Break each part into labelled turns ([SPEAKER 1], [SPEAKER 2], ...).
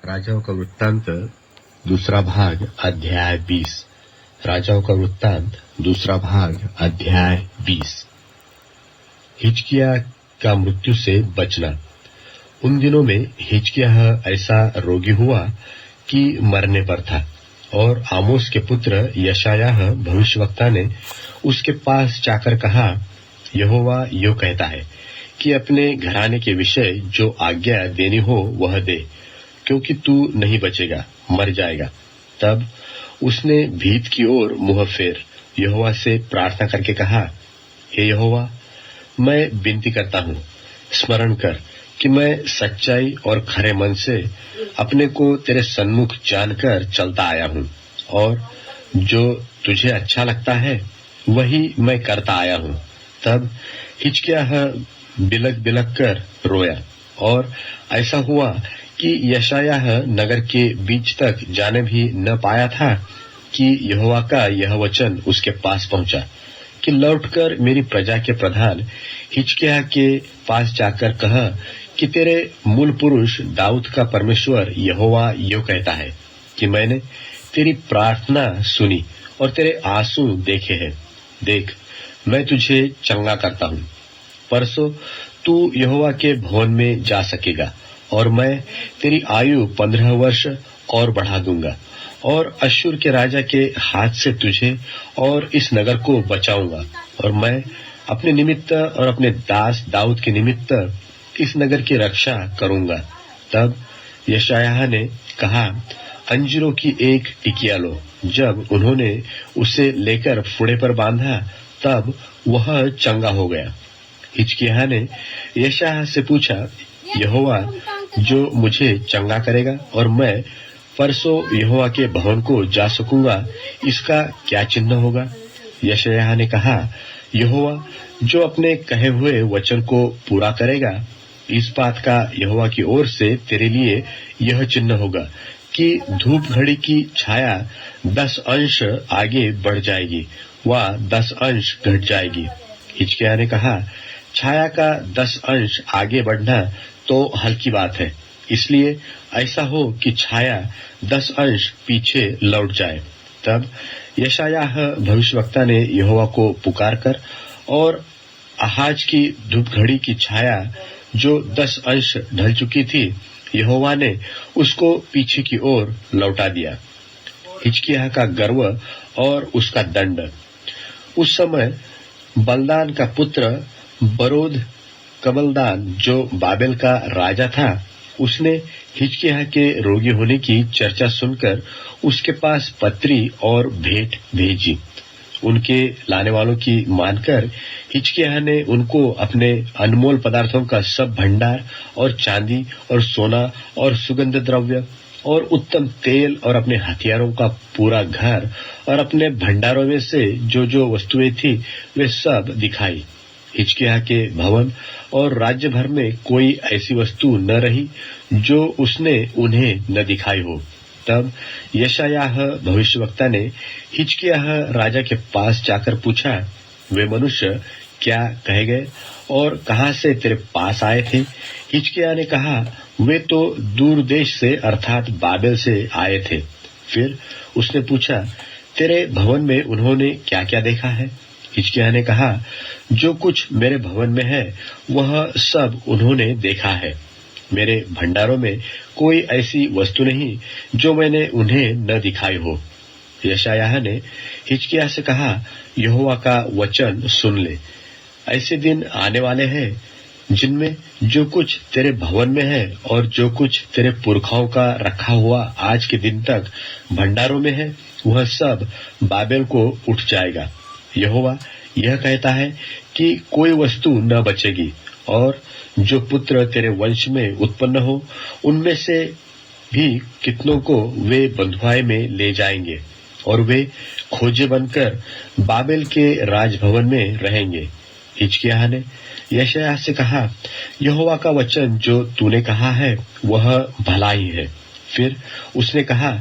[SPEAKER 1] राजाओं का वृत्तांत दूसरा भाग अध्याय 20। राजाओं का वृत्तांत दूसरा भाग अध्याय 20। हिजकिय्याह का मृत्यु से बचना। उन दिनों में हिजकिय्याह ऐसा रोगी हुआ कि मरने पर था, और आमोस के पुत्र यशायाह भविष्यवक्ता ने उसके पास जाकर कहा, यहोवा यो कहता है कि अपने घराने के विषय जो आज्ञा देनी हो वह दे, क्योंकि तू नहीं बचेगा, मर जाएगा। तब उसने भीत की ओर मुंह फेर यहोवा से प्रार्थना करके कहा, हे यहोवा, मैं विनती करता हूँ, स्मरण कर कि मैं सच्चाई और खरे मन से अपने को तेरे सन्मुख जानकर चलता आया हूँ, और जो तुझे अच्छा लगता है वही मैं करता आया हूँ। तब हिजकिय्याह बिलक बिलक कर रोया, और ऐसा हुआ कि यशायाह नगर के बीच तक जाने भी न पाया था कि यहोवा का यह वचन उसके पास पहुंचा कि लौटकर मेरी प्रजा के प्रधान हिजकिय्याह के पास जाकर कह कि तेरे मूल पुरुष दाऊद का परमेश्वर यहोवा यो कहता है कि मैंने तेरी प्रार्थना सुनी और तेरे आंसू देखे हैं। देख, मैं तुझे चंगा करता हूँ। परसों तू यहोवा के भवन में जा सकेगा, और मैं तेरी आयु 15 वर्ष और बढ़ा दूंगा, और अश्शूर के राजा के हाथ से तुझे और इस नगर को बचाऊंगा, और मैं अपने निमित्त और अपने दास दाऊद के निमित्त इस नगर की रक्षा करूंगा। तब यशायाह ने कहा, अंजीरों की एक टिकिया लो। जब उन्होंने उसे लेकर फुड़े पर बांधा, तब वह चंगा हो गया। हिजकिय्याह ने यशायाह से पूछा, यहोवा जो मुझे चंगा करेगा और मैं परसों यहोवा के भवन को जा सकूंगा, इसका क्या चिन्ह होगा? यशायाह ने कहा, यहोवा जो अपने कहे हुए वचन को पूरा करेगा, इस बात का यहोवा की ओर से तेरे लिए यह चिन्ह होगा कि धूप घड़ी की छाया 10 अंश आगे बढ़ जाएगी व 10 अंश घट जाएगी। हिजकिय्याह ने कहा, छाया का 10 अंश आगे बढ़ना तो हल्की बात है, इसलिए ऐसा हो कि छाया 10 अंश पीछे लौट जाए। तब यशायाह भविष्यवक्ता ने यहोवा को पुकार कर और आहाज की धूप घड़ी की छाया जो 10 अंश ढल चुकी थी, यहोवा ने उसको पीछे की ओर लौटा दिया। हिजकिय्याह का गर्व और उसका दंड। उस समय बलदान का पुत्र बरोद कबलदान जो बाबेल का राजा था, उसने हिजकिय्याह के रोगी होने की चर्चा सुनकर उसके पास पत्री और भेंट भेजी। उनके लाने वालों की मानकर हिजकिय्याह ने उनको अपने अनमोल पदार्थों का सब भंडार और चांदी और सोना और सुगंध द्रव्य और उत्तम तेल और अपने हथियारों का पूरा घर और अपने भंडारों में से जो जो वस्तुएं थी वे सब दिखाई। हिजकिय्याह के भवन और राज्य भर में कोई ऐसी वस्तु न रही जो उसने उन्हें न दिखाई हो। तब यशायाह भविष्यवक्ता ने हिजकिय्याह राजा के पास जाकर पूछा, वे मनुष्य क्या कहे गए और कहां से तेरे पास आए थे? हिजकिय्याह ने कहा, वे तो दूर देश से अर्थात बाबेल से आए थे। फिर उसने पूछा, तेरे भवन में उन्होंने क्या क्या देखा है? हिजकिय्याह ने कहा, जो कुछ मेरे भवन में है वह सब उन्होंने देखा है। मेरे भंडारों में कोई ऐसी वस्तु नहीं जो मैंने उन्हें न दिखाई हो। यशायाह ने हिजकिय्याह से कहा, यहोवा का वचन सुन ले। ऐसे दिन आने वाले हैं जिनमें जो कुछ तेरे भवन में है और जो कुछ तेरे पुरखाओं का रखा हुआ आज के दिन तक भंडारों में है, वह सब बाबेल को उठ जाएगा। यहोवा यह कहता है कि कोई वस्तु न बचेगी, और जो पुत्र तेरे वंश में उत्पन्न हो उनमें से भी कितनों को वे बंधुआई में ले जाएंगे, और वे खोजे बनकर बाबेल के राजभवन में रहेंगे। हिजकिय्याह ने यशायाह से कहा, यहोवा का वचन जो तूने कहा है वह भला ही है। फिर उसने कहा,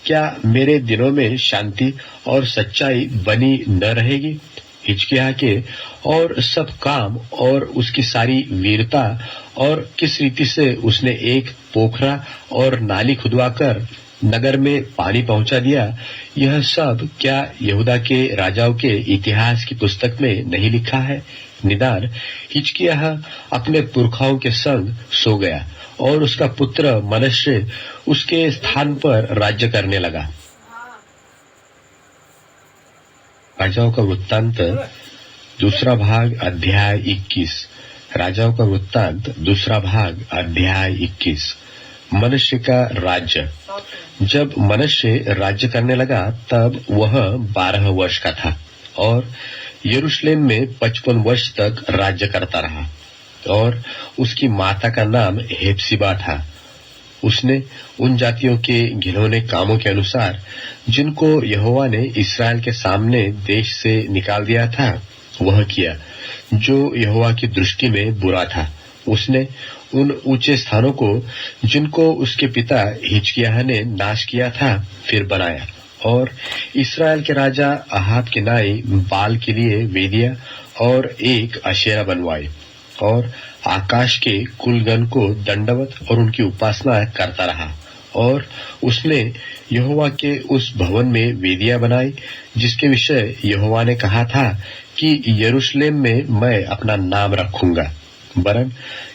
[SPEAKER 1] क्या मेरे दिनों में शांति और सच्चाई बनी न रहेगी? हिजकिय्याह के और सब काम और उसकी सारी वीरता और किस रीति से उसने एक पोखरा और नाली खुदवाकर नगर में पानी पहुंचा दिया, यह सब क्या यहूदा के राजाओं के इतिहास की पुस्तक में नहीं लिखा है? निदान हिजकिय्याह अपने पुरखाओं के संग सो गया और उसका पुत्र मनश्शे उसके स्थान पर राज्य करने लगा। राजाओं का वृत्तांत दूसरा भाग अध्याय 21। राजाओं का वृत्तांत दूसरा भाग अध्याय 21। मनश्शे का राज्य। जब मनश्शे राज्य करने लगा तब वह 12 वर्ष का था और यरूशलेम में 55 वर्ष तक राज्य करता रहा और उसकी माता का नाम हेप्सिबा था। उसने उन जातियों के घिनौने कामों के अनुसार जिनको यहोवा ने इस्राएल के सामने देश से निकाल दिया था वह किया, जो यहोवा की दृष्टि में बुरा था। उसने उन ऊंचे स्थानों को जिनको उसके पिता हिजकिय्याह ने नाश किया था फिर बनाया और इस्राएल के राजा अहाब के नाई बाल के लिए वेदियां और एक अशेरा बनवाए और आकाश के कुलगण को दंडवत और उनकी उपासना करता रहा। और उसने यहोवा के उस भवन में वेदियां बनाई जिसके विषय यहोवा ने कहा था कि यरूशलेम में मैं अपना नाम रखूंगा। वरन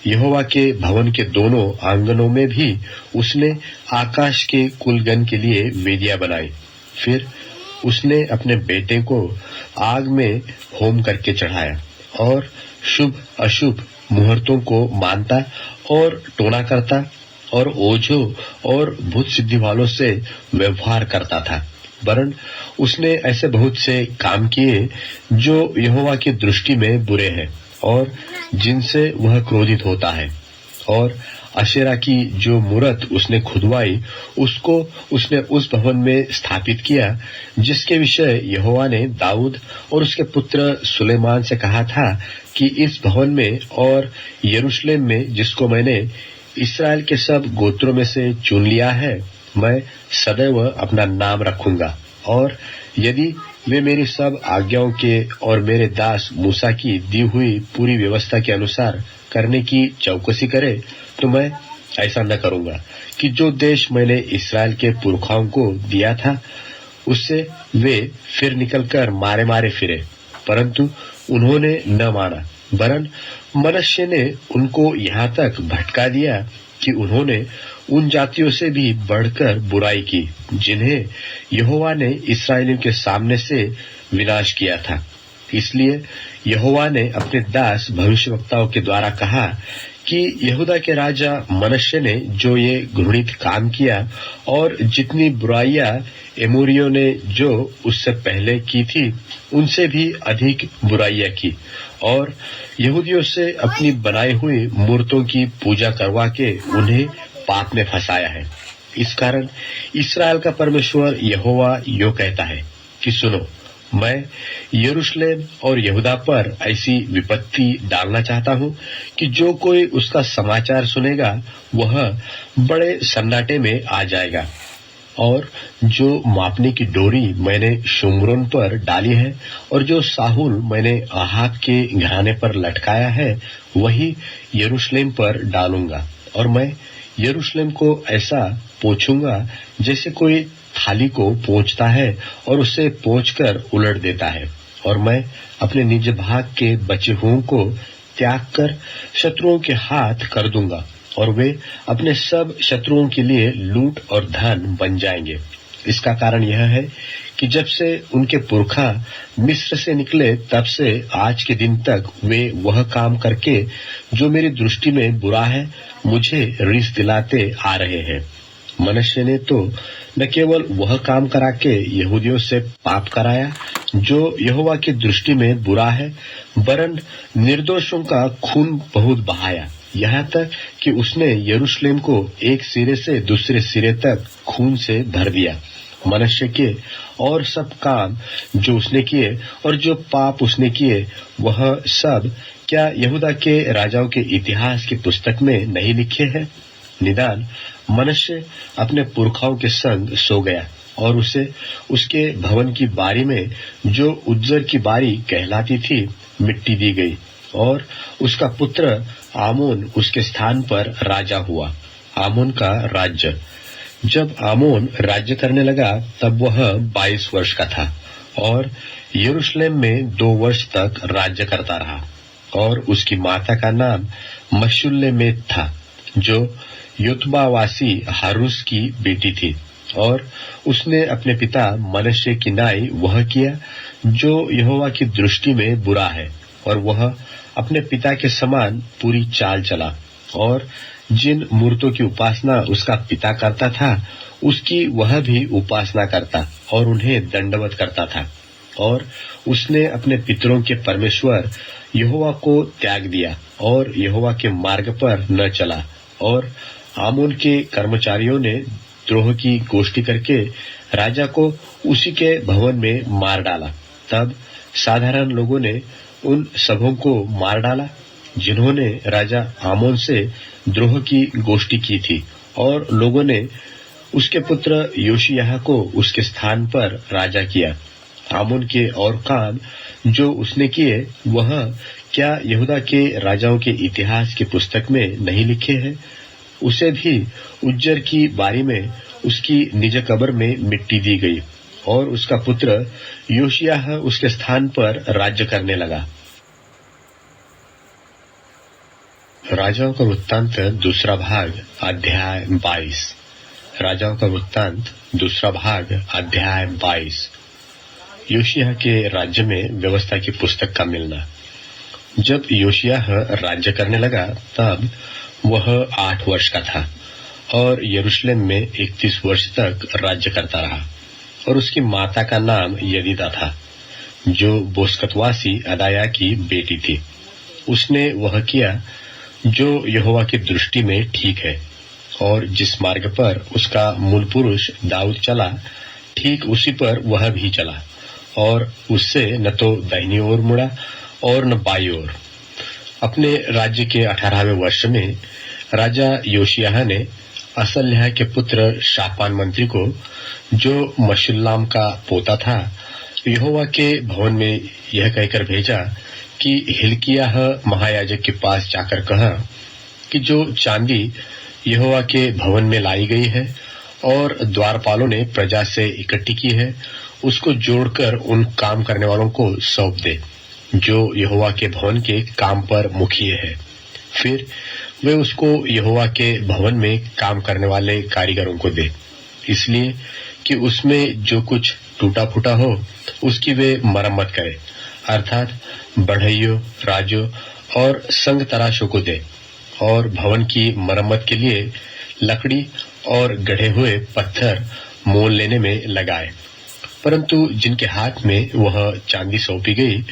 [SPEAKER 1] यहोवा के भवन के दोनों आंगनों में भी उसने आकाश के कुलगण के लिए वेदियां बनाई। फिर उसने अपने बेटे को आग में होम करके चढ़ाया और शुभ अशुभ मुहूर्तों को मानता और टोना करता और ओझों और भूत सिद्धि वालों से व्यवहार करता था। वरन उसने ऐसे बहुत से काम किए जो यहोवा की दृष्टि में बुरे हैं और जिनसे वह क्रोधित होता है। और अशेरा की जो मूरत उसने खुदवाई उसको उसने उस भवन में स्थापित किया जिसके विषय यहोवा ने दाऊद और उसके पुत्र सुलेमान से कहा था कि इस भवन में और यरूशलेम में जिसको मैंने इस्राएल के सब गोत्रों में से चुन लिया है मैं सदैव अपना नाम रखूंगा। और यदि वे मेरी सब आज्ञाओं के और मेरे दास मूसा की दी हुई पूरी व्यवस्था के अनुसार करने की चौकसी करे तो मैं ऐसा न करूंगा कि जो देश मैंने इस्राएल के पुरखाओं को दिया था उससे वे फिर निकलकर मारे मारे फिरे, परंतु उन्होंने न माना। वरन मनश्शे ने उनको यहाँ तक भटका दिया कि उन्होंने उन जातियों से भी बढ़कर बुराई की जिन्हें यहोवा ने इस्राएलियों के सामने से विनाश किया था। इसलिए यहोवा ने अपने दास भविष्यवक्ताओं के द्वारा कहा कि यहूदा के राजा मनश्शे ने जो ये घृणित काम किया और जितनी बुराइयां एमोरियों ने जो उससे पहले की थी उनसे भी अधिक बुराइयां की और यहूदियों से अपनी बनाई हुई मूर्तों की पूजा करवा के उन्हें पाप में फंसाया है। इस कारण इस्राएल का परमेश्वर यहोवा यो कहता है कि सुनो, मैं यरूशलेम और यहूदा पर ऐसी विपत्ति डालना चाहता हूं कि जो कोई उसका समाचार सुनेगा वह बड़े सन्नाटे में आ जाएगा। और जो मापने की डोरी मैंने शुम्रोन पर डाली है और जो साहुल मैंने अहाब के घराने पर लटकाया है वही यरूशलेम पर डालूंगा। और मैं यरूशलेम को ऐसा पोंछूंगा जैसे कोई थाली को पोंछता है और उसे पोंछकर उलट देता है। और मैं अपने निज भाग के बचे हुओं को त्याग कर शत्रुओं के हाथ कर दूंगा और वे अपने सब शत्रुओं के लिए लूट और धन बन जाएंगे। इसका कारण यह है कि जब से उनके पुरखा मिस्र से निकले तब से आज के दिन तक वे वह काम करके जो मेरी दृष्टि में बुरा है मुझे रिस दिलाते आ रहे हैं। मनश्शे ने तो न केवल वह काम करा के यहूदियों से पाप कराया जो यहोवा की दृष्टि में बुरा है, वरन निर्दोषों का खून बहुत बहाया, यहाँ तक कि उसने यरूशलेम को एक सिरे से दूसरे सिरे तक खून से भर दिया। मनश्शे के और सब काम जो उसने किए और जो पाप उसने किए वह सब क्या यहूदा के राजाओं के इतिहास की पुस्तक में नहीं लिखे हैं? निदान मनश्शे अपने पुरखाओं के संग सो गया और उसे उसके भवन की बारी में जो उज्जर की बारी कहलाती थी मिट्टी दी गई, और उसका पुत्र आमोन उसके स्थान पर राजा हुआ। आमोन का राज्य। जब आमोन राज्य करने लगा तब वह 22 वर्ष का था और यरूशलेम में 2 वर्ष तक राज्य करता रहा। और उसकी माता का नाम मशुल्लेमेत था, जो योतबावासी हारूस की बेटी थी। और उसने अपने पिता मनश्शे की नाई वह किया जो यहोवा की दृष्टि में बुरा है, और वह अपने पिता के समान पूरी चाल चला, और जिन मूर्तों की उपासना उसका पिता करता था उसकी वह भी उपासना करता और उन्हें दंडवत करता था। और उसने अपने पितरों के परमेश्वर यहोवा को त्याग दिया और यहोवा के मार्ग पर न चला। और आमोन के कर्मचारियों ने द्रोह की गोष्ठी करके राजा को उसी के भवन में मार डाला। तब साधारण लोगों ने उन सबों को मार डाला जिन्होंने राजा आमोन से द्रोह की गोष्ठी की थी, और लोगों ने उसके पुत्र योशिय्याह को उसके स्थान पर राजा किया। आमोन के और काम जो उसने किए वह क्या यहूदा के राजाओं के इतिहास की पुस्तक में नहीं लिखे हैं? उसे भी उज्जर की बारी में उसकी निज कब्र में मिट्टी दी गई, और उसका पुत्र योशिय्याह उसके स्थान पर राज्य करने लगा। राजाओं का वृत्तांत दूसरा भाग अध्याय 22। राजाओं का वृत्तांत दूसरा भाग अध्याय 22। योशिय्याह के राज्य में व्यवस्था की पुस्तक का मिलना। जब योशिय्याह राज्य करने लगा तब वह 8 वर्ष का था और यरूशलेम में 31 वर्ष तक राज्य करता रहा। और उसकी माता का नाम यदीदा था, जो बोस्कतवासी अदाया की बेटी थी। उसने वह किया जो यहोवा की दृष्टि में ठीक है, और जिस मार्ग पर उसका मूल पुरुष दाऊद चला ठीक उसी पर वह भी चला, और उससे न तो दाहिनी ओर मुड़ा और न बाई ओर। अपने राज्य के 18वें वर्ष में राजा योशिय्याह ने असल्याह के पुत्र शापान मंत्री को, जो मशुल्लाम का पोता था, यहोवा के भवन में यह कहकर भेजा कि हिल्किय्याह महायाजक के पास जाकर कहा कि जो चांदी यहोवा के भवन में लाई गई है और द्वारपालों ने प्रजा से इकट्ठी की है, उसको जोड़कर उन काम करने वालों को सौंप दे जो यहोवा के भवन के काम पर मुखिए है। फिर वे उसको यहोवा के भवन में काम करने वाले कारीगरों को दे, इसलिए कि उसमें जो कुछ टूटा फूटा हो उसकी वे मरम्मत करे, अर्थात बढ़इयों, राजों और संग तराशों को दे, और भवन की मरम्मत के लिए लकड़ी और गढ़े हुए पत्थर मोल लेने में लगाए। परंतु जिनके हाथ में वह चांदी सौंपी गई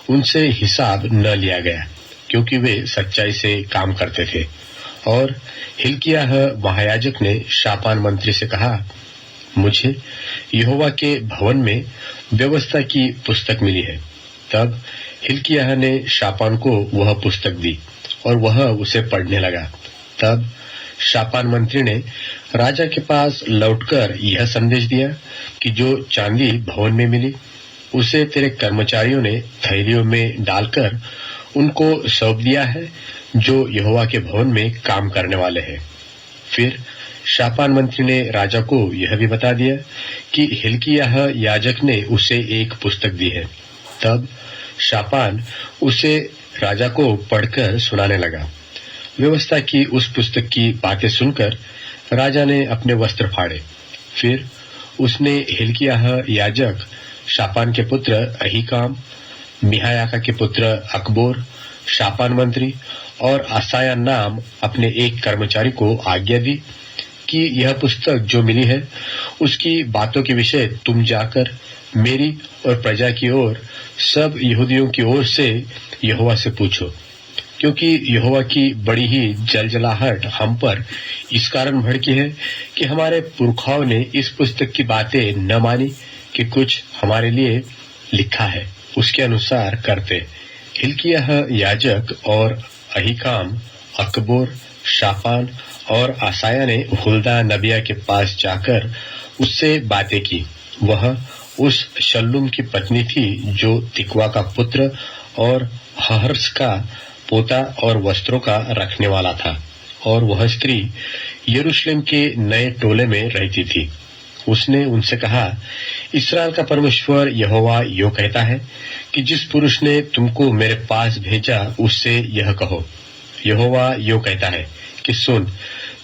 [SPEAKER 1] उनसे हिसाब न लिया गया, क्योंकि वे सच्चाई से काम करते थे। और हिल्किय्याह महायाजक ने शापान मंत्री से कहा, मुझे यहोवा के भवन में व्यवस्था की पुस्तक मिली है। तब हिल्किय्याह ने शापान को वह पुस्तक दी और वह उसे पढ़ने लगा। तब शापान मंत्री ने राजा के पास लौटकर यह संदेश दिया कि जो चांदी भवन में मिली उसे तेरे कर्मचारियों ने थैलियों में डालकर उनको सौंप दिया है, जो यहोवा के भवन में काम करने वाले हैं। फिर शापान मंत्री ने राजा को यह भी बता दिया कि हिल्किय्याह याजक ने उसे एक पुस्तक दी है। तब शापान उसे राजा को पढ़कर सुनाने लगा। व्यवस्था की उस पुस्तक की बातें सुनकर राजा ने अपने वस्त्र फाड़े। फिर उसने हिल्किय्याह याजक, शापान के पुत्र अहीकाम, मिहायाका के पुत्र अकबोर, शापान मंत्री और असाया नाम अपने एक कर्मचारी को आज्ञा दी कि यह पुस्तक जो मिली है उसकी बातों के विषय तुम जाकर मेरी और प्रजा की ओर सब यहूदियों की ओर से यहोवा से पूछो, क्योंकि यहोवा की बड़ी ही जलजलाहट हम पर इस कारण भड़की है कि हमारे पुरखाओं ने इस पुस्तक की बातें न मानी कि कुछ हमारे लिए लिखा है उसके अनुसार करते। हिल्किय्याह याजक और अहीकाम, अकबोर, शापान और आसाया ने हुल्दा नबिया के पास जाकर उससे बातें की। वह उस शल्लूम की पत्नी थी जो तिकवा का पुत्र और हर्ष का पोता और वस्त्रों का रखने वाला था, और वह स्त्री यरूशलेम के नए टोले में रहती थी। उसने उनसे कहा, इस्राएल का परमेश्वर यहोवा यो कहता है कि जिस पुरुष ने तुमको मेरे पास भेजा उससे यह कहो, यहोवा यो कहता है कि सुन,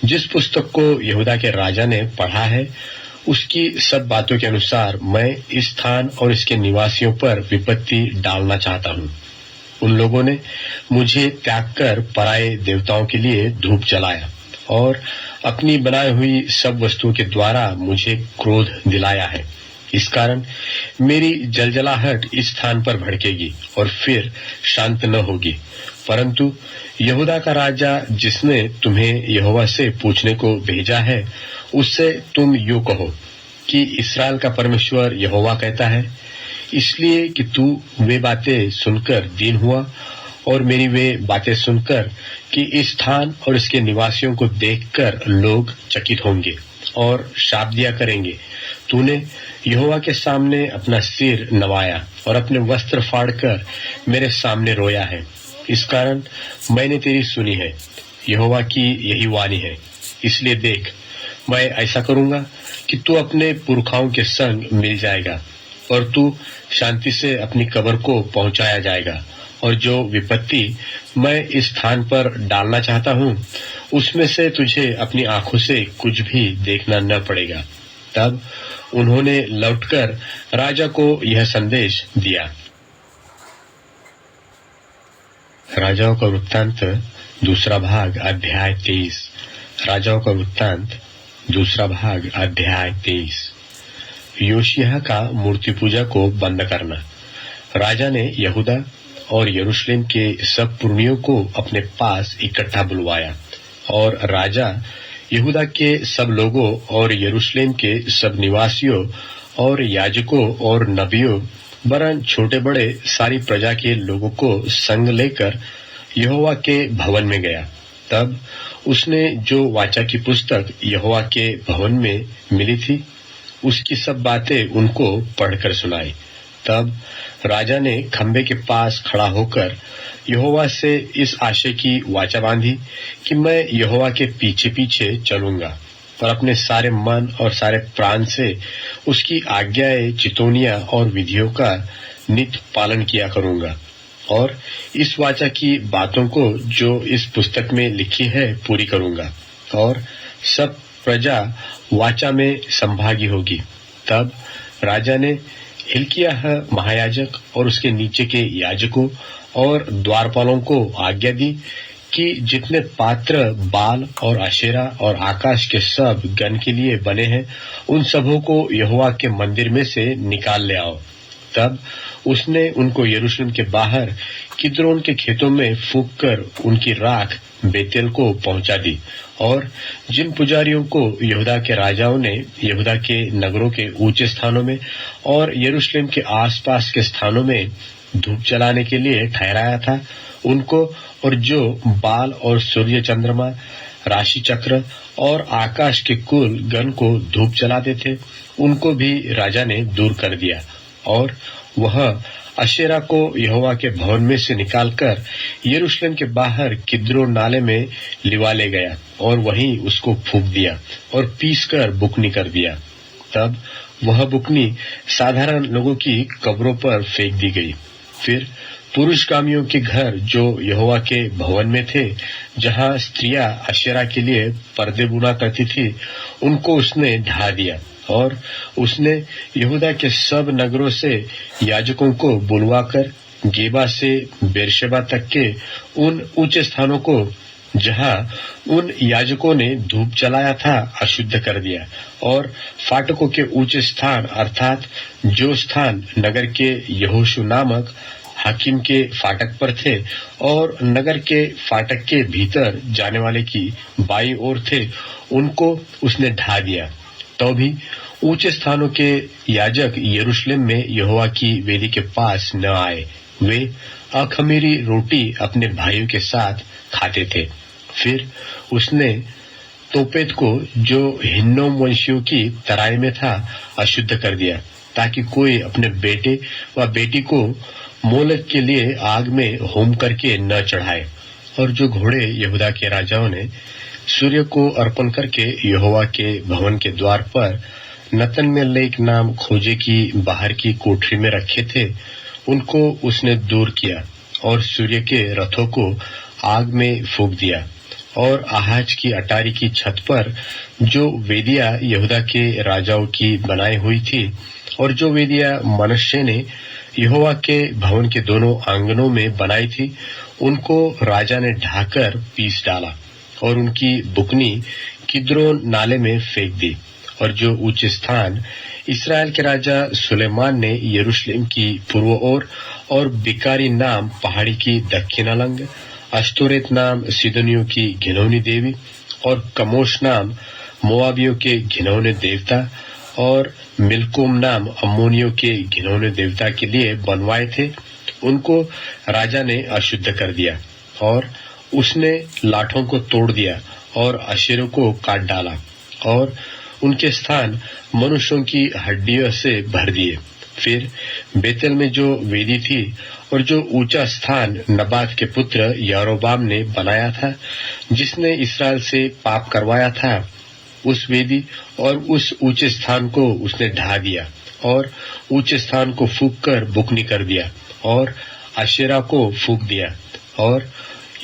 [SPEAKER 1] जिस पुस्तक को यहूदा के राजा ने पढ़ा है उसकी सब बातों के अनुसार मैं इस स्थान और इसके निवासियों पर विपत्ति डालना चाहता हूँ। उन लोगों ने मुझे त्याग कर पराये देवताओं के लिए धूप जलाया और अपनी बनाई हुई सब वस्तुओं के द्वारा मुझे क्रोध दिलाया है। इस कारण मेरी जलजलाहट इस स्थान पर भड़केगी और फिर शांत न होगी। परंतु यहूदा का राजा जिसने तुम्हें यहोवा से पूछने को भेजा है उससे तुम यूं कहो कि इस्राएल का परमेश्वर यहोवा कहता है, इसलिए कि तू वे बातें सुनकर दीन हुआ और मेरी वे बातें सुनकर कि इस स्थान और इसके निवासियों को देखकर लोग चकित होंगे और शाप दिया करेंगे। तूने यहोवा के सामने अपना सिर नवाया और अपने वस्त्र फाड़कर मेरे सामने रोया है। इस कारण मैंने तेरी सुनी है, यहोवा की यही वाणी है। इसलिए देख, मैं ऐसा करूंगा कि तू अपने पुरखाओं के संग मिल जाएगा और तू शांति से अपनी कब्र को पहुंचाया जाएगा, और जो विपत्ति मैं इस स्थान पर डालना चाहता हूँ उसमें से तुझे अपनी आंखों से कुछ भी देखना न पड़ेगा। तब उन्होंने लौटकर राजा को यह संदेश दिया। राजाओं का वृत्तांत दूसरा भाग अध्याय 23। राजाओं का वृत्तांत दूसरा भाग अध्याय 23। योशिय्याह का मूर्ति पूजा को बंद करना। राजा ने यहूदा और यरूशलेम के सब पुरनियों को अपने पास इकट्ठा बुलवाया, और राजा यहूदा के सब लोगों और यरूशलेम के सब निवासियों और याजकों और नबियों वरन छोटे बड़े सारी प्रजा के लोगों को संग लेकर यहोवा के भवन में गया। तब उसने जो वाचा की पुस्तक यहोवा के भवन में मिली थी उसकी सब बातें उनको पढ़कर सुनाई। तब राजा ने खंबे के पास खड़ा होकर यहोवा से इस आशय की वाचा बांधी कि मैं यहोवा के पीछे पीछे चलूंगा और अपने सारे मन और सारे प्राण से उसकी आज्ञाएं, चितौनियां और विधियों का नित पालन किया करूंगा, और इस वाचा की बातों को जो इस पुस्तक में लिखी है पूरी करूंगा, और सब प्रजा वाचा में संभागी होगी। तब राजा ने हिल्किय्याह महायाजक और उसके नीचे के याजकों और द्वारपालों को आज्ञा दी कि जितने पात्र बाल और अशेरा और आकाश के सब गण के लिए बने हैं उन सबों को यहोवा के मंदिर में से निकाल ले आओ। तब उसने उनको यरूशलेम के बाहर किद्रोन के खेतों में फूंक कर उनकी राख बेतेल को पहुंचा दी, और जिन पुजारियों को यहूदा के राजाओं ने यहूदा के नगरों के ऊंचे स्थानों में और यरूशलेम के आसपास के स्थानों में धूप जलाने के लिए ठहराया था उनको, और जो बाल और सूर्य चंद्रमा राशि चक्र और आकाश के कुल गण को धूप जलाते थे उनको भी राजा ने दूर कर दिया, और वह अशेरा को यहोवा के भवन में से निकालकर यरूशलेम के बाहर किद्रोन नाले में लिवा ले गया और वहीं उसको फूंक दिया और पीसकर बुकनी कर दिया। तब वह बुकनी साधारण लोगों की कब्रों पर फेंक दी गई। फिर पुरुषगामियों के घर जो यहोवा के भवन में थे, जहां स्त्रियां अशेरा के लिए पर्दे बुना करती थी, उनको उसने ढा दिया, और उसने यहूदा के सब नगरों से याजकों को बुलवाकर गेबा से बेरशेबा तक के उन ऊंचे स्थानों को जहां उन याजकों ने धूप जलाया था अशुद्ध कर दिया, और फाटकों के ऊंचे स्थान अर्थात जो स्थान नगर के यहोशू नामक हाकिम के फाटक पर थे और नगर के फाटक के भीतर जाने वाले की बाईं ओर थे, उनको उसने ढा दिया। तो भी ऊंचे स्थानों के याजक यरूशलेम में यहोवा की वेदी के पास न आए। वे अखमीरी रोटी अपने भाइयों के साथ खाते थे। फिर उसने तोपेत को, जो हिन्नोम वंशियों की तराई में था, अशुद्ध कर दिया, ताकि कोई अपने बेटे व बेटी को मोलक के लिए आग में होम करके न चढ़ाए। और जो घोड़े यहूदा के राजाओं ने सूर्य को अर्पण करके यहोवा के भवन के द्वार पर नतन में लेक नाम खोजे की बाहर की कोठरी में रखे थे, उनको उसने दूर किया और सूर्य के रथों को आग में फूंक दिया। और आहाज की अटारी की छत पर जो वेदियां यहूदा के राजाओं की बनाई हुई थी, और जो वेदियां मनश्शे ने यहोवा के भवन के दोनों आंगनों में बनाई थी, उनको राजा ने ढाकर पीस डाला और उनकी बुकनी किद्रोन नाले में फेंक दी। और जो ऊंचे स्थान इस्राएल के राजा सुलेमान ने यरूशलेम की पूर्व ओर और बिकारी नाम पहाड़ी की दक्षिण अलंग, अश्तोरेत नाम सिदोनियों की घिनौनी देवी, और कमोश नाम मोआबियों के घिनौने देवता, और मिल्कोम नाम अम्मोनियों के घिनौने देवता के लिए बनवाए थे, उनको राजा ने अशुद्ध कर दिया। और उसने लाठों को तोड़ दिया और अशेरों को काट डाला और उनके स्थान मनुष्यों की हड्डियों से भर दिए। फिर बेतेल में जो वेदी थी और जो ऊंचा स्थान नबात के पुत्र यारोबाम ने बनाया था, जिसने इस्राएल से पाप करवाया था, उस वेदी और उस ऊंचे स्थान को उसने ढा दिया और ऊंचे स्थान को फूंक कर बुकनी कर दिया और अशेरा को फूंक दिया। और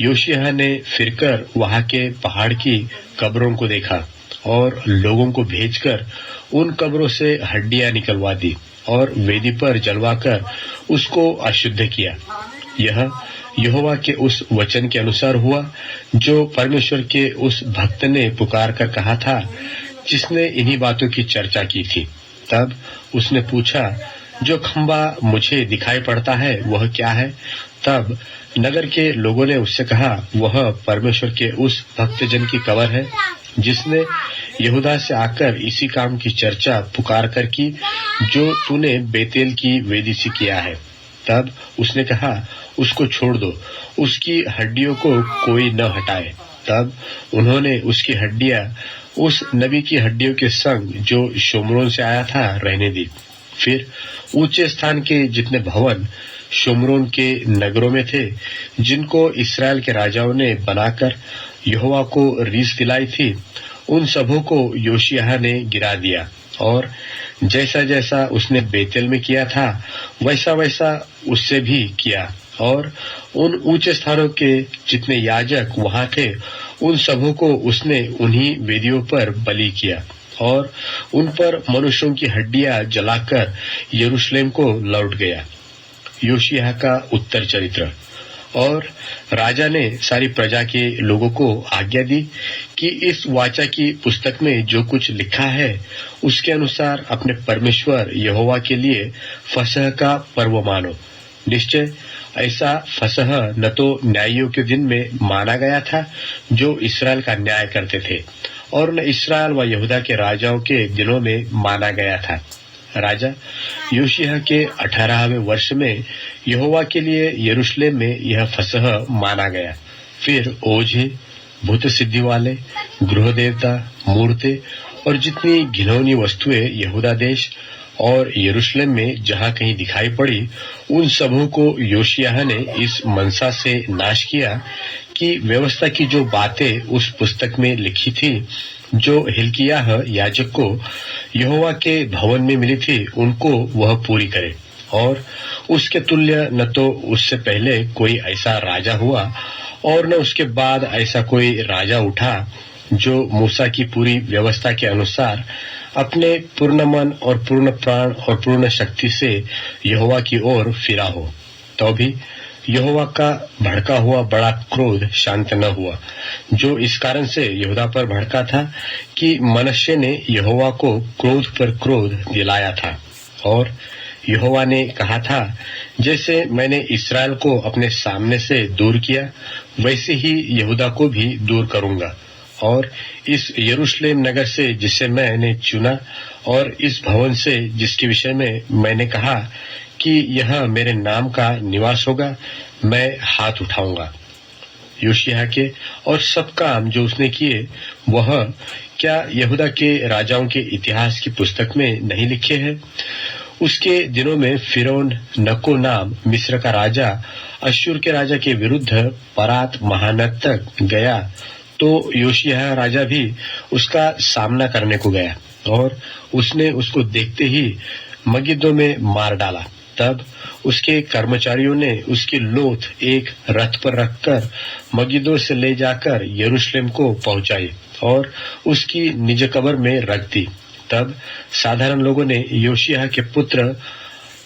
[SPEAKER 1] योशिय्याह ने फिरकर वहां के पहाड़ की कब्रों को देखा और लोगों को भेजकर उन कब्रों से हड्डियां निकलवा दी और वेदी पर जलवाकर उसको अशुद्ध किया। यह यहोवा के उस वचन के अनुसार हुआ जो परमेश्वर के उस भक्त ने पुकार कर कहा था, जिसने इन्हीं बातों की चर्चा की थी। तब उसने पूछा, जो खंबा मुझे दिखाई पड़ता है वह क्या है? तब नगर के लोगों ने उससे कहा, वह परमेश्वर के उस भक्तजन की कब्र है, जिसने यहूदा से आकर इसी काम की चर्चा पुकार कर की, जो तूने बेतेल की वेदी से किया है। तब उसने कहा, उसको छोड़ दो, उसकी हड्डियों को कोई न हटाए। तब उन्होंने उसकी हड्डियां उस नबी की हड्डियों के संग जो शोमरोन से आया था रहने दी। फिर ऊंचे स्थान के जितने भवन शोमरोन के नगरों में थे, जिनको इस्राएल के राजाओं ने बनाकर यहोवा को रीस दिलाई थी, उन सबों को योशिय्याह ने गिरा दिया और जैसा जैसा उसने बेतेल में किया था वैसा वैसा उससे भी किया। और उन ऊंचे स्थानों के जितने याजक वहां थे, उन सबों को उसने उन्हीं वेदियों पर बलि किया और उन पर मनुष्यों की हड्डियां जलाकर यरूशलेम को लौट गया। योशिय्याह का उत्तर चरित्र। और राजा ने सारी प्रजा के लोगों को आज्ञा दी कि इस वाचा की पुस्तक में जो कुछ लिखा है उसके अनुसार अपने परमेश्वर यहोवा के लिए फसह का पर्व मानो। निश्चय ऐसा फसह न तो न्यायियों के दिन में माना गया था जो इस्राएल का न्याय करते थे, और न इस्राएल व यहूदा के राजाओं के दिनों में माना गया था। राजा योशिय्याह के 18वें वर्ष में यहोवा के लिए यरूशलेम में यह फसह माना गया। फिर ओझे, भूत सिद्धि वाले, गृह देवता, मूर्तें और जितनी घिनौनी वस्तुएं यहूदा देश और यरूशलेम में जहां कहीं दिखाई पड़ी, उन सबों को योशिय्याह ने इस मनसा से नाश किया कि व्यवस्था की जो बातें उस पुस्तक में लिखी थी, जो हिल्किय्याह याजक को यहोवा के भवन में मिली थी, उनको वह पूरी करे। और उसके तुल्य न तो उससे पहले कोई ऐसा राजा हुआ और न उसके बाद ऐसा कोई राजा उठा जो मूसा की पूरी व्यवस्था के अनुसार अपने पूर्ण मन और पूर्ण प्राण और पूर्ण शक्ति से यहोवा की ओर फिरा हो। तो भी यहोवा का भड़का हुआ बड़ा क्रोध शांत न हुआ, जो इस कारण से यहूदा पर भड़का था कि मनश्शे ने यहोवा को क्रोध पर क्रोध दिलाया था। और यहोवा ने कहा था, जैसे मैंने इस्राएल को अपने सामने से दूर किया, वैसे ही यहूदा को भी दूर करूंगा। और इस यरूशलेम नगर से जिसे मैंने चुना और इस भवन से जिसके विषय में मैंने कहा कि यह मेरे नाम का निवास होगा, मैं हाथ उठाऊंगा। योशिय्याह के और सब काम जो उसने किए वह क्या यहूदा के राजाओं के इतिहास की पुस्तक में नहीं लिखे हैं? उसके दिनों में फिरौन नको नाम मिस्र का राजा अश्शूर के राजा के विरुद्ध परात महानद तक गया, तो योशिय्याह राजा भी उसका सामना करने को गया और उसने उसको देखते ही मगिद्दो में मार डाला। तब उसके कर्मचारियों ने उसकी लोथ एक रथ पर रखकर मगिद्दो से ले जाकर यरूशलेम को पहुंचाई और उसकी निज कब्र में रख दी। तब साधारण लोगों ने योशिय्याह के पुत्र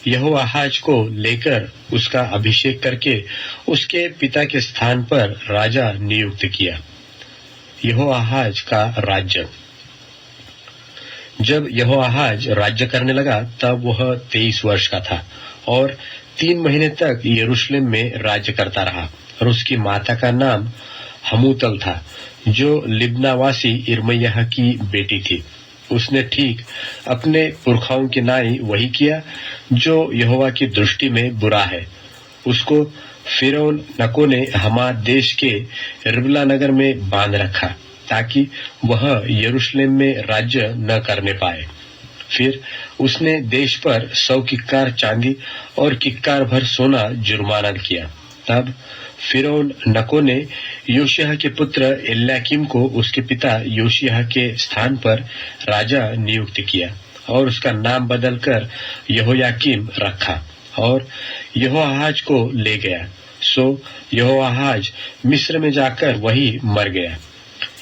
[SPEAKER 1] यहोआहाज को लेकर उसका अभिषेक करके उसके पिता के स्थान पर राजा नियुक्त किया। यहोआहाज का राज्य। जब यहोआहाज राज्य करने लगा तब वह 23 वर्ष का था और 3 महीने तक यरूशलेम में राज्य करता रहा। और उसकी माता का नाम हमूतल था, जो लिब्नावासी इर्मयाह की बेटी थी। उसने ठीक अपने पुरखाओं की नाई वही किया जो यहोवा की दृष्टि में बुरा है। उसको फिरौन नको ने हमात देश के रिबला नगर में बांध रखा ताकि वह यरूशलेम में राज्य न करने पाए। फिर उसने देश पर 100 किक्कार चांदी और किक्कार भर सोना जुर्माना किया। तब फिरौन नको ने योशिय्याह के पुत्र एल्याकीम को उसके पिता योशिय्याह के स्थान पर राजा नियुक्त किया और उसका नाम बदलकर यहोयाकीम रखा और यहोआहाज को ले गया। सो यहोआहाज मिस्र में जाकर वही मर गया।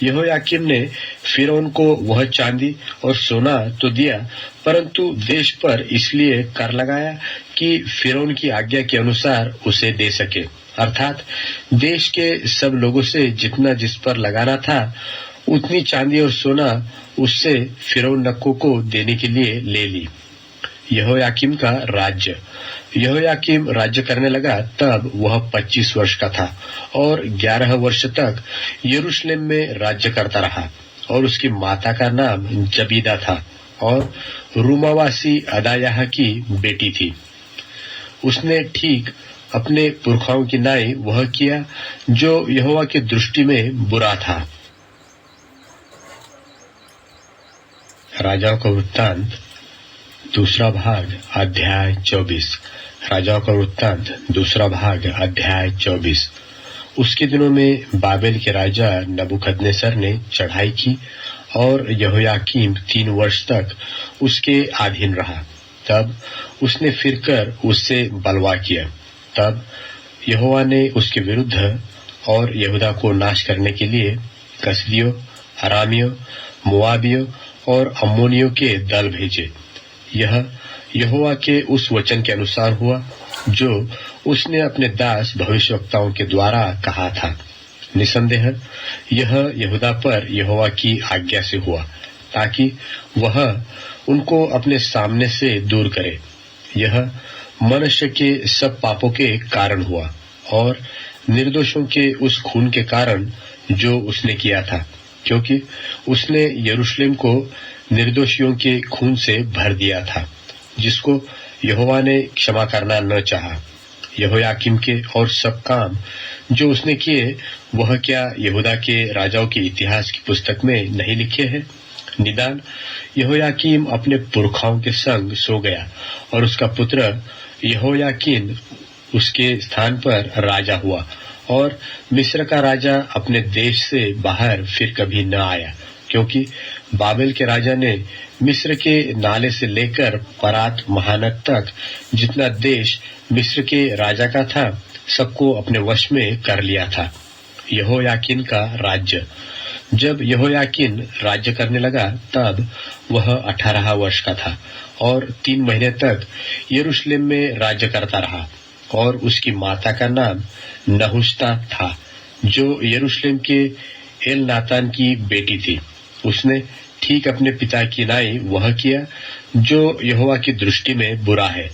[SPEAKER 1] यहोयाकीम ने फिरौन को वह चांदी और सोना तो दिया, परंतु देश पर इसलिए कर लगाया कि फिरौन की आज्ञा के अनुसार उसे दे सके, अर्थात देश के सब लोगों से जितना जिस पर लगाना था उतनी चांदी और सोना उससे फिरौन नको को देने के लिए ले ली। यहोयाकीम का राज्य। यहोयाकीम राज्य करने लगा तब वह 25 वर्ष का था और 11 वर्ष तक यरूशलेम में राज्य करता रहा। और उसकी माता का नाम जबीदा था और रूमावासी अदायाह की बेटी थी। उसने ठीक अपने पुरखाओं की नाई वह किया जो यहोवा की दृष्टि में बुरा था। राजाओं का वृत्तांत दूसरा भाग अध्याय 24। राजाओं का वृत्तांत दूसरा भाग अध्याय 24। उसके दिनों में बाबेल के राजा नबूकदनेस्सर ने चढ़ाई की और यहोयाकीम 3 वर्ष तक उसके अधीन रहा। तब उसने फिरकर उससे बलवा किया। तब यहोवा ने उसके विरुद्ध और यहूदा को नाश करने के लिए कसदियों, अरामियों, मोआबियों और अम्मोनियों के दल भेजे। यह यहोवा के उस वचन के अनुसार हुआ जो उसने अपने दास भविष्यवक्ताओं के द्वारा कहा था। निसंदेह यह यहूदा पर यहोवा की आज्ञा से हुआ ताकि वह उनको अपने सामने से दूर करे। यह मनुष्य के सब पापों के कारण हुआ और निर्दोषों के उस खून के कारण जो उसने किया था, क्योंकि उसने यरूशलेम को निर्दोषियों के खून से भर दिया था, जिसको यहोवा ने क्षमा करना न चाहा। यहोयाकीम के और सब काम जो उसने किए वह क्या यहूदा के राजाओं के इतिहास की पुस्तक में नहीं लिखे हैं? निदान यहोयाकीम अपने पुरखाओं के संग सो गया और उसका पुत्र यहोयाकीन उसके स्थान पर राजा हुआ और मिस्र का राजा अपने देश से बाहर फिर कभी न आया, क्योंकि बाबेल के राजा ने मिस्र के नाले से लेकर परात महानद तक जितना देश मिस्र के राजा का था सबको अपने वश में कर लिया था। यहोयाकीन का राज्य। जब यहोयाकीन राज्य करने लगा तब वह 18 वर्ष का था और 3 महीने तक यरूशलेम में राज्य करता रहा। और उसकी माता का नाम नहुशता था, जो यरूशलेम के एलनातान की बेटी थी। उसने ठीक अपने पिता की नाई वह किया जो यहोवा की दृष्टि में बुरा है।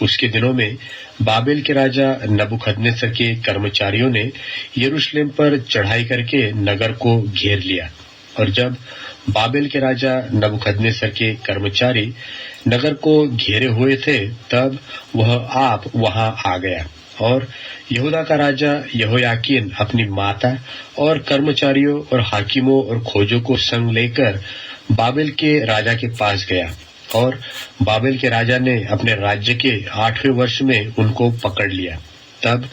[SPEAKER 1] उसके दिनों में बाबेल के राजा नबूकदनेस्सर के कर्मचारियों ने यरूशलेम पर चढ़ाई करके नगर को घेर लिया। और जब बाबेल के राजा नबूकदनेस्सर के कर्मचारी नगर को घेरे हुए थे तब वह आप वहां आ गया और यहूदा का राजा यहोयाकीन अपनी माता और कर्मचारियों और हाकिमों और खोजों को संग लेकर बाबेल के राजा के पास गया, और बाबेल के राजा ने अपने राज्य के 8वें वर्ष में उनको पकड़ लिया। तब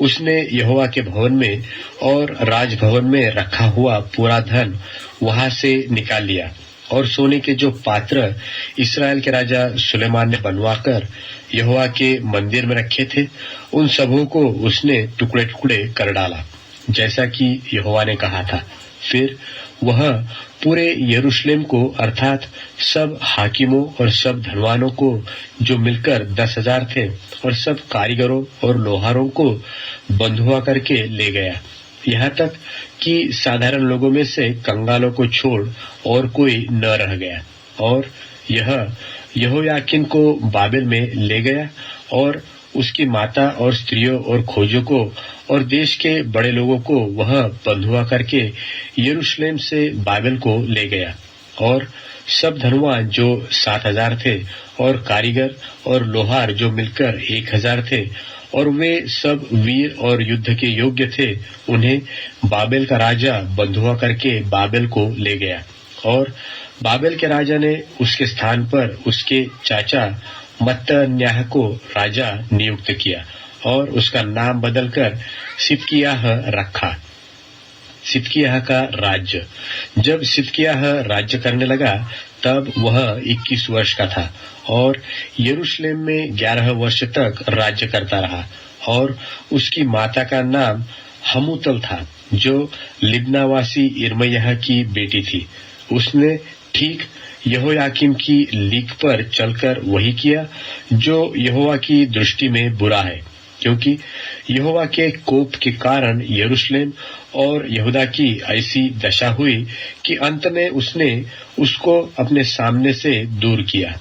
[SPEAKER 1] उसने यहोवा के भवन में और राजभवन में रखा हुआ पूरा धन वहां से निकाल लिया, और सोने के जो पात्र इस्राएल के राजा सुलेमान ने बनवाकर यहोवा के मंदिर में रखे थे, उन सबों को उसने टुकड़े टुकड़े कर डाला, जैसा कि यहोवा ने कहा था। फिर वह पूरे यरूशलेम को अर्थात सब हाकिमों और सब धनवानों को जो मिलकर 10,000 थे, और सब कारीगरों और लोहारों को बंधुआ करके ले गया, यहाँ तक कि साधारण लोगों में से कंगालों को छोड़ और कोई न रह गया। और यह यहोयाकीन को बाबेल में ले गया, और उसकी माता और स्त्रियों और खोजों को और देश के बड़े लोगों को वह बंधुआ करके यरूशलेम से बाबेल को ले गया। और सब धनवान जो 7,000 थे, और कारीगर और लोहार जो मिलकर 1,000 थे, और वे सब वीर और युद्ध के योग्य थे, उन्हें बाबेल का राजा बंधुआ करके बाबेल को ले गया। और बाबेल के राजा ने उसके स्थान पर उसके चाचा मत्तन्याह को राजा नियुक्त किया, और उसका नाम बदलकर सिदकिय्याह रखा। सिदकिय्याह का राज्य। जब सिदकिय्याह राज्य करने लगा, तब वह 21 वर्ष का था, और यरूशलेम में 11 वर्ष तक राज्य करता रहा। और उसकी माता का नाम हमूतल था, जो लिब्नावासी इर्मयाह की बेटी थी। उसने ठीक यहोयाकीम की लीक पर चलकर वही किया जो यहोवा की दृष्टि में बुरा है, क्योंकि यहोवा के कोप के कारण यरूशलेम और यहूदा की ऐसी दशा हुई कि अंत में उसने उसको अपने सामने से दूर किया।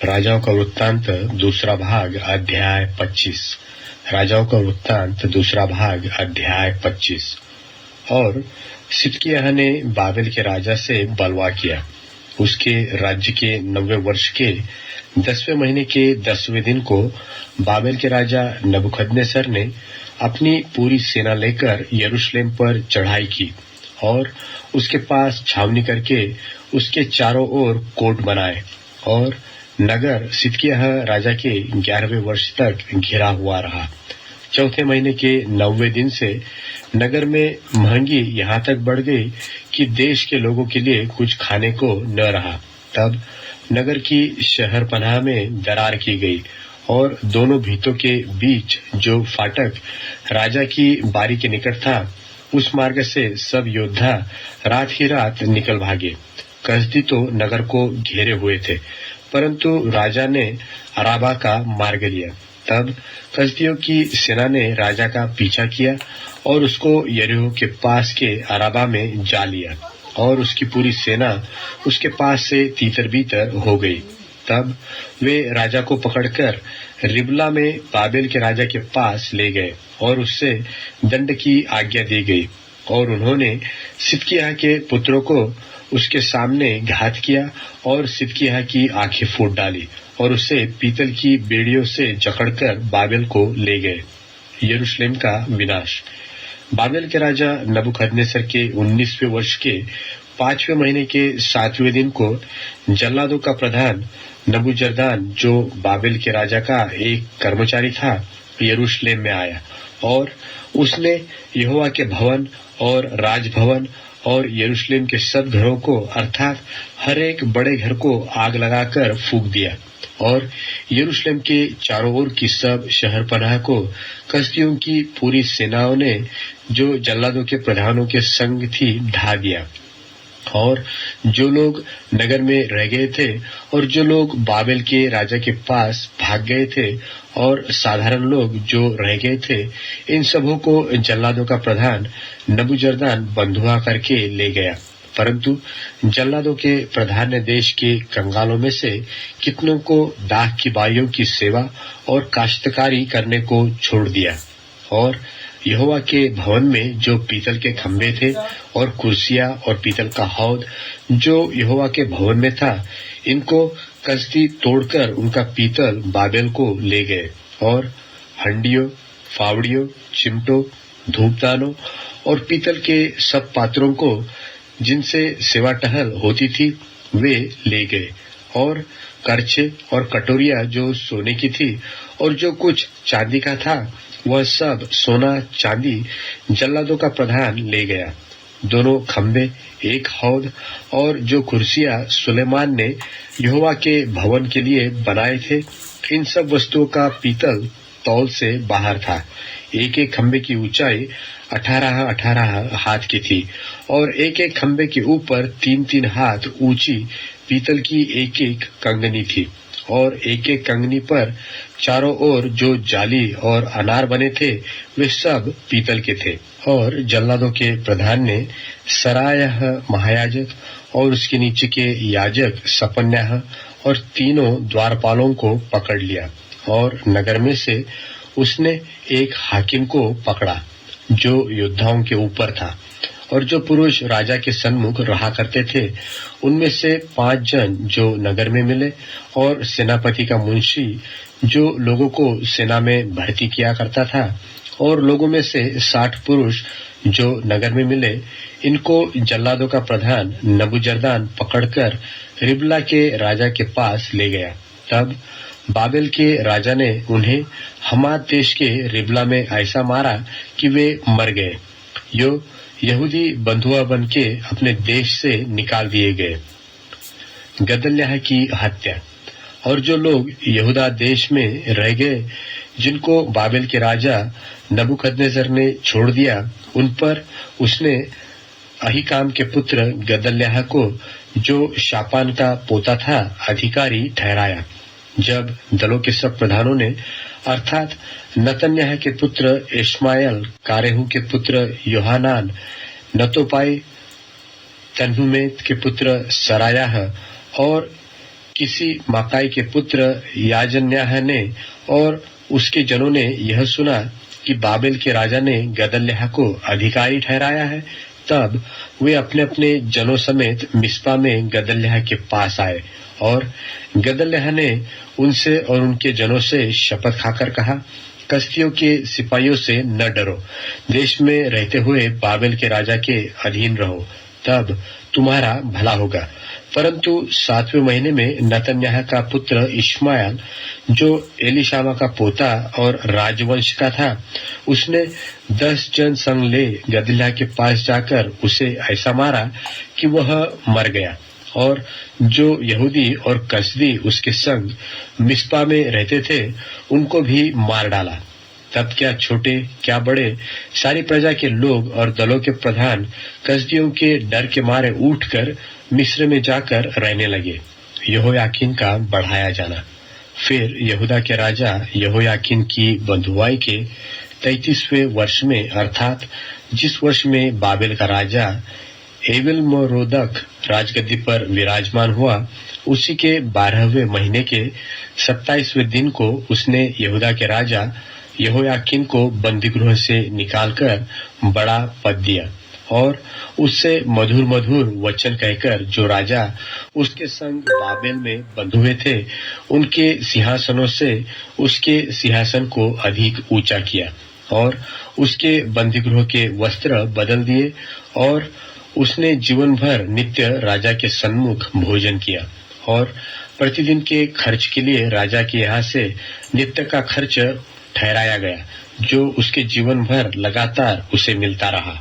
[SPEAKER 1] राजाओं का वृत्तांत दूसरा भाग अध्याय 25। राजाओं का वृत्तांत दूसरा भाग अध्याय 25। और सिदकिय्याह ने बाबेल के राजा से बलवा किया। उसके राज्य के 90 वर्ष के 10वें महीने के 10वें दिन को बाबेल के राजा नबूकदनेस्सर ने अपनी पूरी सेना लेकर यरूशलेम पर चढ़ाई की, और उसके पास छावनी करके उसके चारों ओर कोट बनाए। और नगर सिदकिय्याह राजा के 11वें वर्ष तक घिरा हुआ रहा। चौथे महीने के 9वें दिन से नगर में महंगी यहाँ तक बढ़ गई कि देश के लोगों के लिए कुछ खाने को न रहा। तब नगर की शहर पनाह में दरार की गई, और दोनों भीतों के बीच जो फाटक राजा की बारी के निकट था, उस मार्ग से सब योद्धा रात ही रात निकल भागे। कसदी तो नगर को घेरे हुए थे, परंतु राजा ने अराबा का मार्ग लिया। तब कसदियों की सेना ने राजा का पीछा किया और उसको यरीहो के पास के अराबा में जा लिया, और उसकी पूरी सेना उसके पास से तीतर बीतर हो गई। तब वे राजा को पकड़कर रिबला में बाबेल के राजा के पास ले गए, और उससे दंड की आज्ञा दी गई। और उन्होंने सिदकिय्याह के पुत्रों को उसके सामने घात किया, और सिदकिय्याह की आंखें फूट डाली, और उसे पीतल की बेड़ियों से जकड़कर बाबेल को ले गए। यरूशलेम का विनाश। बाबेल के राजा नबूकदनेस्सर के 19वें वर्ष के 5वें महीने के 7वें दिन को जल्लादों का प्रधान नबूजरदान, जो बाबेल के राजा का एक कर्मचारी था, यरूशलेम में आया, और उसने यहोवा के भवन और राजभवन और यरूशलेम के सब घरों को अर्थात हर एक बड़े घर को आग लगाकर फूंक दिया, और यरूशलेम के चारों ओर की सब शहर पनाह को कसदियों की पूरी सेनाओं ने जो जल्लादों के प्रधानों के संग थी ढा दिया। और जो लोग नगर में रह गए थे और जो लोग बाबेल के राजा के पास भाग गए थे और साधारण लोग जो रह गए थे, इन सबों को जल्लादों का प्रधान नबूजरदान बंधुआ करके ले गया। परंतु जल्लादों के प्रधान ने देश के कंगालों में से कितनों को दाख की बाइयों की सेवा और काश्तकारी करने को छोड़ दिया। और यहोवा के भवन में जो पीतल के खंभे थे और कुर्सियां और पीतल का हौद जो यहोवा के भवन में था, इनको कसदी तोड़कर उनका पीतल बाबेल को ले गए और हंडियों, फावड़ियों, चिमटों, धूपदानों और पीतल के सब पात्रों को जिनसे सेवा टहल होती थी वे ले गए और करछे और कटोरियां जो सोने की थी और जो कुछ चांदी का था वह सब सोना चांदी जल्लादों का प्रधान ले गया। दोनों खंबे, एक हौद और जो कुर्सियां सुलेमान ने यहोवा के भवन के लिए बनाए थे, इन सब वस्तुओं का पीतल तौल से बाहर था। एक एक खंबे की ऊंचाई 18-18 हाथ की थी और एक एक खंबे के ऊपर 3-3 हाथ ऊंची पीतल की एक एक कंगनी थी और एक एक कंगनी पर चारों ओर जो जाली और अनार बने थे वे सब पीतल के थे। और जल्लादों के प्रधान ने सरायाह महायाजक और उसके नीचे के याजक सपन्याह और तीनों द्वारपालों को पकड़ लिया और नगर में से उसने एक हाकिम को पकड़ा जो योद्धाओं के ऊपर था और जो पुरुष राजा के सन्मुख रहा करते थे उनमें से 5 जन जो नगर में मिले और सेनापति का मुंशी जो लोगों को सेना में भर्ती किया करता था और लोगों में से 60 पुरुष जो नगर में मिले। इनको जल्लादों का प्रधान नबूजरदान पकड़कर रिबला के राजा के पास ले गया। तब बाबेल के राजा ने उन्हें हमात देश के रिबला में ऐसा मारा कि वे मर गए। यो यहूदी बंधुआ बन के अपने देश से निकाल दिए गए। गदल्याह की हत्या। और जो लोग यहूदा देश में रह गए जिनको बाबेल के राजा नबूकदनेस्सर ने छोड़ दिया, उन पर उसने अहीकाम के पुत्र गदल्याह को जो शापान का पोता था अधिकारी ठहराया। जब दलों के सब प्रधानों ने अर्थात नतन्याह के पुत्र इश्माएल, कारेहू के पुत्र योहानान, नतोपाई, तन्हुमेत के पुत्र सरायाह और किसी माकाई के पुत्र याजन्याह ने और उसके जनों ने यह सुना कि बाबेल के राजा ने गदल्याह को अधिकारी ठहराया है, तब वे अपने अपने जनों समेत मिस्पा में गदल्याह के पास आए और गदल्याह ने उनसे और उनके जनों से शपथ खाकर कहा, कसदियों के सिपाहियों से न डरो, देश में रहते हुए बाबेल के राजा के अधीन रहो, तब तुम्हारा भला होगा। परंतु 7वें महीने में नतन्याह का पुत्र इश्माएल जो एलीशामा का पोता और राजवंश का था, उसने 10 जन संग ले गदल्याह के पास जाकर उसे ऐसा मारा कि वह मर गया और जो यहूदी और कसदी उसके संग मिस्पा में रहते थे उनको भी मार डाला। तब क्या छोटे क्या बड़े सारी प्रजा के लोग और दलों के प्रधान कसदियों के डर के मारे उठकर मिस्र में जाकर रहने लगे। यहोयाकीन का बढ़ाया जाना। फिर यहूदा के राजा यहोयाकीन की बंधुआई के 33वें वर्ष में अर्थात जिस वर्ष में बाबेल का राजा एविलमरोदक राजगद्दी पर विराजमान हुआ, उसी के 12वें महीने के 27वें दिन को उसने यहूदा के राजा यहोयाकीन को बंदीगृह से निकालकर बड़ा पद दिया और उससे मधुर मधुर वचन कहकर जो राजा उसके संग बाबेल में बंधु हुए थे उनके सिंहासनों से उसके सिंहासन को अधिक ऊंचा किया और उसके बंदीगृह के वस्त्र बदल दिए और उसने जीवन भर नित्य राजा के सन्मुख भोजन किया और प्रतिदिन के खर्च के लिए राजा के यहाँ से नित्य का खर्च ठहराया गया जो उसके जीवन भर लगातार उसे मिलता रहा।